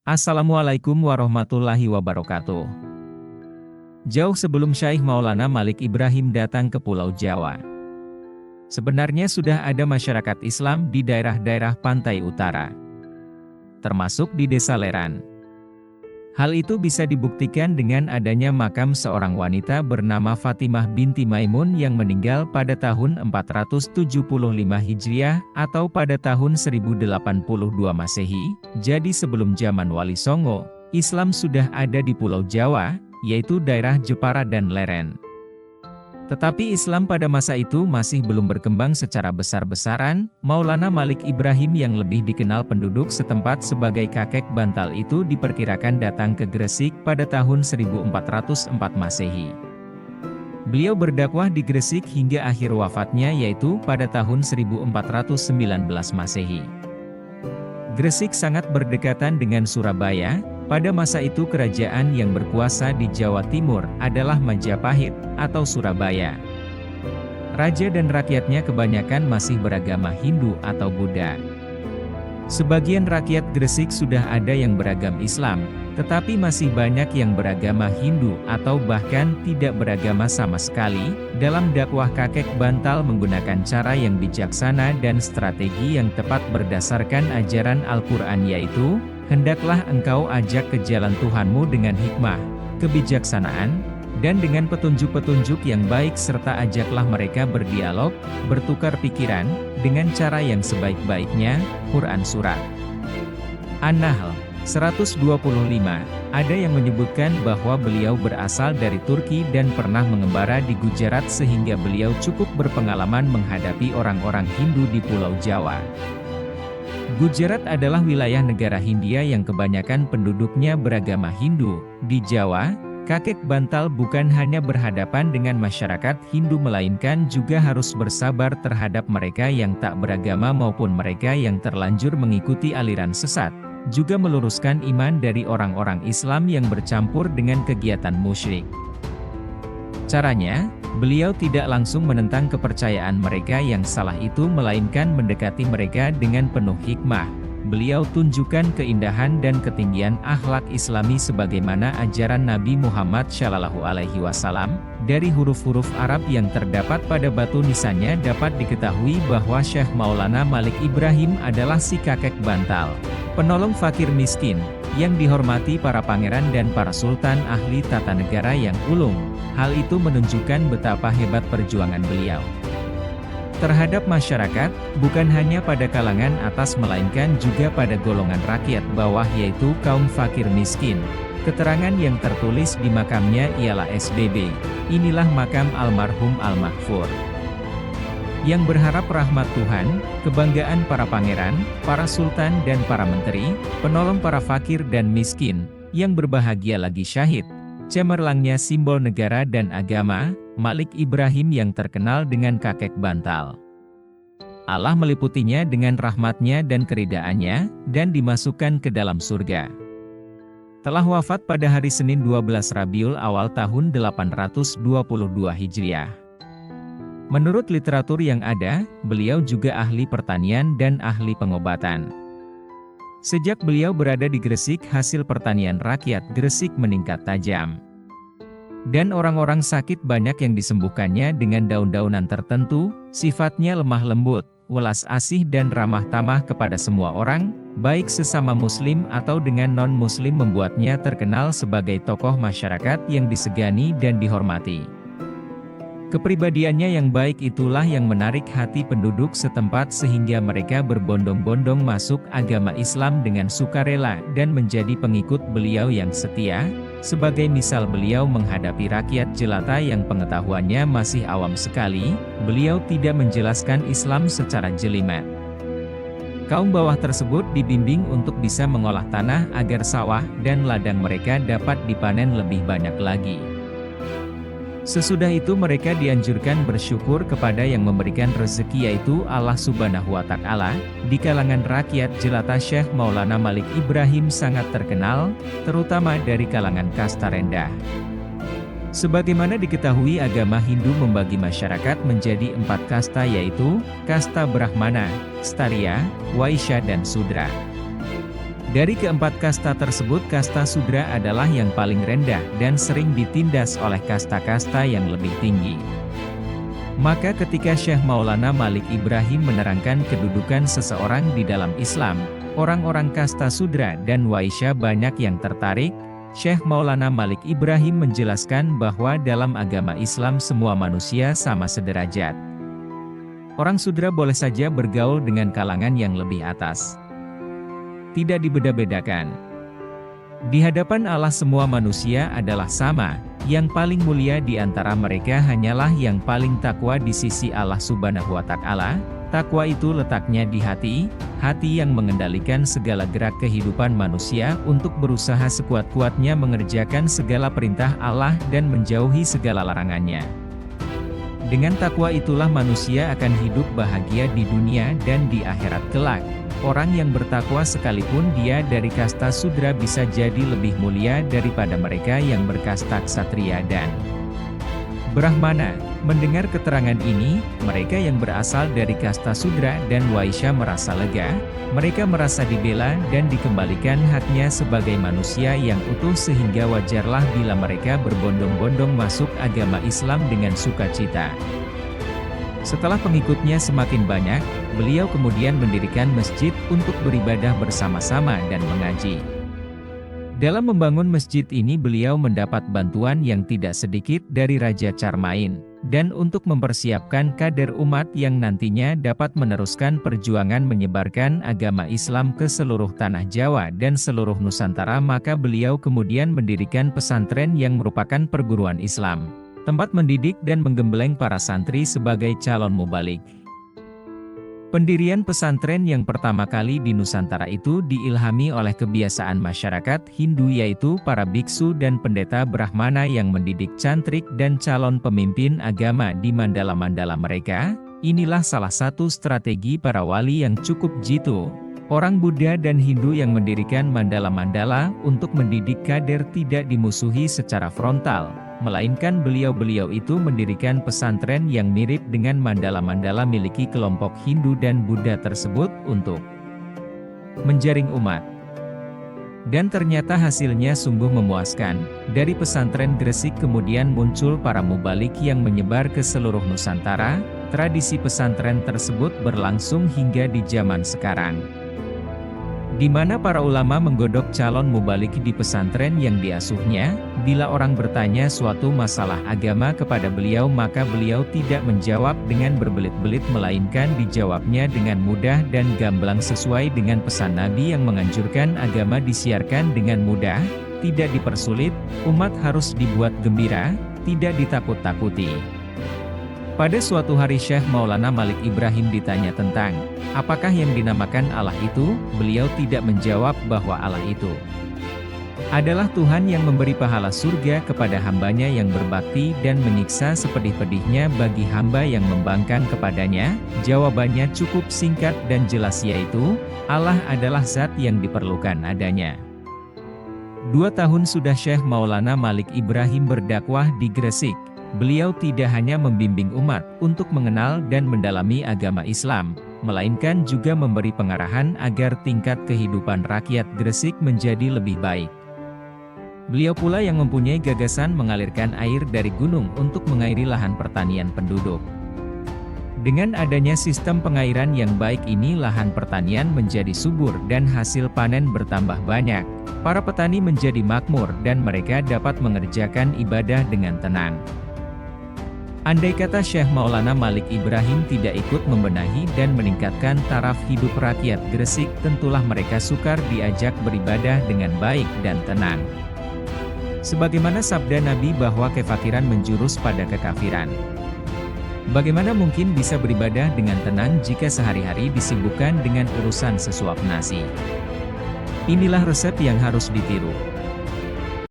Assalamualaikum warahmatullahi wabarakatuh. Jauh sebelum Syekh Maulana Malik Ibrahim datang ke Pulau Jawa, sebenarnya sudah ada masyarakat Islam di daerah-daerah pantai utara, termasuk di Desa Leran. Hal itu bisa dibuktikan dengan adanya makam seorang wanita bernama Fatimah binti Maimun yang meninggal pada tahun 475 Hijriah atau pada tahun 1082 Masehi. Jadi sebelum zaman Wali Songo, Islam sudah ada di Pulau Jawa, yaitu daerah Jepara dan Leren. Tetapi Islam pada masa itu masih belum berkembang secara besar-besaran. Maulana Malik Ibrahim yang lebih dikenal penduduk setempat sebagai kakek bantal itu diperkirakan datang ke Gresik pada tahun 1404 Masehi. Beliau berdakwah di Gresik hingga akhir wafatnya yaitu pada tahun 1419 Masehi. Gresik sangat berdekatan dengan Surabaya. Pada masa itu kerajaan yang berkuasa di Jawa Timur adalah Majapahit atau Surabaya. Raja dan rakyatnya kebanyakan masih beragama Hindu atau Buddha. Sebagian rakyat Gresik sudah ada yang beragam Islam, tetapi masih banyak yang beragama Hindu atau bahkan tidak beragama sama sekali. Dalam dakwah kakek bantal menggunakan cara yang bijaksana dan strategi yang tepat berdasarkan ajaran Al-Quran yaitu, hendaklah engkau ajak ke jalan Tuhanmu dengan hikmah, kebijaksanaan, dan dengan petunjuk-petunjuk yang baik serta ajaklah mereka berdialog, bertukar pikiran, dengan cara yang sebaik-baiknya. Quran Surat An-Nahl 125, ada yang menyebutkan bahwa beliau berasal dari Turki dan pernah mengembara di Gujarat sehingga beliau cukup berpengalaman menghadapi orang-orang Hindu di Pulau Jawa. Gujarat adalah wilayah negara Hindia yang kebanyakan penduduknya beragama Hindu. Di Jawa, kakek bantal bukan hanya berhadapan dengan masyarakat Hindu melainkan juga harus bersabar terhadap mereka yang tak beragama maupun mereka yang terlanjur mengikuti aliran sesat, juga meluruskan iman dari orang-orang Islam yang bercampur dengan kegiatan musyrik. Caranya, beliau tidak langsung menentang kepercayaan mereka yang salah itu melainkan mendekati mereka dengan penuh hikmah. Beliau tunjukkan keindahan dan ketinggian akhlak Islami sebagaimana ajaran Nabi Muhammad SAW. Dari huruf-huruf Arab yang terdapat pada batu nisannya dapat diketahui bahwa Syekh Maulana Malik Ibrahim adalah si kakek bantal, penolong fakir miskin, yang dihormati para pangeran dan para sultan ahli tata negara yang ulung. Hal itu menunjukkan betapa hebat perjuangan beliau terhadap masyarakat, bukan hanya pada kalangan atas melainkan juga pada golongan rakyat bawah yaitu kaum fakir miskin. Keterangan yang tertulis di makamnya ialah SBB. Inilah makam almarhum Al-Maghfur, yang berharap rahmat Tuhan, kebanggaan para pangeran, para sultan dan para menteri, penolong para fakir dan miskin, yang berbahagia lagi syahid, cemerlangnya simbol negara dan agama, Malik Ibrahim yang terkenal dengan kakek bantal. Allah meliputinya dengan rahmatnya dan keridaannya, dan dimasukkan ke dalam surga. Telah wafat pada hari Senin 12 Rabiul Awal tahun 822 Hijriah. Menurut literatur yang ada, beliau juga ahli pertanian dan ahli pengobatan. Sejak beliau berada di Gresik, hasil pertanian rakyat Gresik meningkat tajam. Dan orang-orang sakit banyak yang disembuhkannya dengan daun-daunan tertentu. Sifatnya lemah lembut, welas asih dan ramah tamah kepada semua orang, baik sesama muslim atau dengan non-muslim, membuatnya terkenal sebagai tokoh masyarakat yang disegani dan dihormati. Kepribadiannya yang baik itulah yang menarik hati penduduk setempat sehingga mereka berbondong-bondong masuk agama Islam dengan sukarela dan menjadi pengikut beliau yang setia. Sebagai misal beliau menghadapi rakyat jelata yang pengetahuannya masih awam sekali, beliau tidak menjelaskan Islam secara jelimet. Kaum bawah tersebut dibimbing untuk bisa mengolah tanah agar sawah dan ladang mereka dapat dipanen lebih banyak lagi. Sesudah itu mereka dianjurkan bersyukur kepada yang memberikan rezeki yaitu Allah Subhanahu wa Ta'ala. Di kalangan rakyat jelata Syekh Maulana Malik Ibrahim sangat terkenal, terutama dari kalangan kasta rendah. Sebagaimana diketahui agama Hindu membagi masyarakat menjadi 4 kasta yaitu, kasta Brahmana, Kshatriya, Waisya dan Sudra. Dari keempat kasta tersebut, kasta Sudra adalah yang paling rendah dan sering ditindas oleh kasta-kasta yang lebih tinggi. Maka ketika Syekh Maulana Malik Ibrahim menerangkan kedudukan seseorang di dalam Islam, orang-orang kasta Sudra dan Waisya banyak yang tertarik. Syekh Maulana Malik Ibrahim menjelaskan bahwa dalam agama Islam semua manusia sama sederajat. Orang Sudra boleh saja bergaul dengan kalangan yang lebih atas. Tidak dibeda-bedakan. Di hadapan Allah semua manusia adalah sama, yang paling mulia di antara mereka hanyalah yang paling takwa di sisi Allah Subhanahu wa Ta'ala. Takwa itu letaknya di hati, hati yang mengendalikan segala gerak kehidupan manusia untuk berusaha sekuat-kuatnya mengerjakan segala perintah Allah dan menjauhi segala larangannya. Dengan takwa itulah manusia akan hidup bahagia di dunia dan di akhirat kelak. Orang yang bertakwa sekalipun dia dari kasta Sudra bisa jadi lebih mulia daripada mereka yang berkasta Ksatria dan Brahmana. Mendengar keterangan ini, mereka yang berasal dari kasta Sudra dan Waisya merasa lega, mereka merasa dibela dan dikembalikan haknya sebagai manusia yang utuh sehingga wajarlah bila mereka berbondong-bondong masuk agama Islam dengan sukacita. Setelah pengikutnya semakin banyak, beliau kemudian mendirikan masjid untuk beribadah bersama-sama dan mengaji. Dalam membangun masjid ini beliau mendapat bantuan yang tidak sedikit dari Raja Charmain, dan untuk mempersiapkan kader umat yang nantinya dapat meneruskan perjuangan menyebarkan agama Islam ke seluruh tanah Jawa dan seluruh Nusantara, maka beliau kemudian mendirikan pesantren yang merupakan perguruan Islam, tempat mendidik dan menggembleng para santri sebagai calon mubalik. Pendirian pesantren yang pertama kali di Nusantara itu diilhami oleh kebiasaan masyarakat Hindu, yaitu para biksu dan pendeta Brahmana yang mendidik cantrik dan calon pemimpin agama di mandala-mandala mereka. Inilah salah satu strategi para wali yang cukup jitu. Orang Buddha dan Hindu yang mendirikan mandala-mandala untuk mendidik kader tidak dimusuhi secara frontal, melainkan beliau-beliau itu mendirikan pesantren yang mirip dengan mandala-mandala miliki kelompok Hindu dan Buddha tersebut untuk menjaring umat. Dan ternyata hasilnya sungguh memuaskan. Dari pesantren Gresik kemudian muncul para mubalik yang menyebar ke seluruh Nusantara. Tradisi pesantren tersebut berlangsung hingga di zaman sekarang, di mana para ulama menggodok calon mubalik di pesantren yang diasuhnya. Bila orang bertanya suatu masalah agama kepada beliau, maka beliau tidak menjawab dengan berbelit-belit, melainkan dijawabnya dengan mudah dan gamblang sesuai dengan pesan Nabi yang menganjurkan agama disiarkan dengan mudah, tidak dipersulit, umat harus dibuat gembira, tidak ditakut-takuti. Pada suatu hari Syekh Maulana Malik Ibrahim ditanya tentang apakah yang dinamakan Allah itu, beliau tidak menjawab bahwa Allah itu adalah Tuhan yang memberi pahala surga kepada hambanya yang berbakti dan menyiksa sepedih-pedihnya bagi hamba yang membangkang kepadanya. Jawabannya cukup singkat dan jelas, yaitu, Allah adalah zat yang diperlukan adanya. 2 tahun sudah Syekh Maulana Malik Ibrahim berdakwah di Gresik. Beliau tidak hanya membimbing umat untuk mengenal dan mendalami agama Islam, melainkan juga memberi pengarahan agar tingkat kehidupan rakyat Gresik menjadi lebih baik. Beliau pula yang mempunyai gagasan mengalirkan air dari gunung untuk mengairi lahan pertanian penduduk. Dengan adanya sistem pengairan yang baik ini, lahan pertanian menjadi subur dan hasil panen bertambah banyak. Para petani menjadi makmur dan mereka dapat mengerjakan ibadah dengan tenang. Andai kata Syekh Maulana Malik Ibrahim tidak ikut membenahi dan meningkatkan taraf hidup rakyat Gresik, tentulah mereka sukar diajak beribadah dengan baik dan tenang. Sebagaimana sabda Nabi bahwa kefakiran menjurus pada kekafiran. Bagaimana mungkin bisa beribadah dengan tenang jika sehari-hari disibukkan dengan urusan sesuap nasi? Inilah resep yang harus ditiru.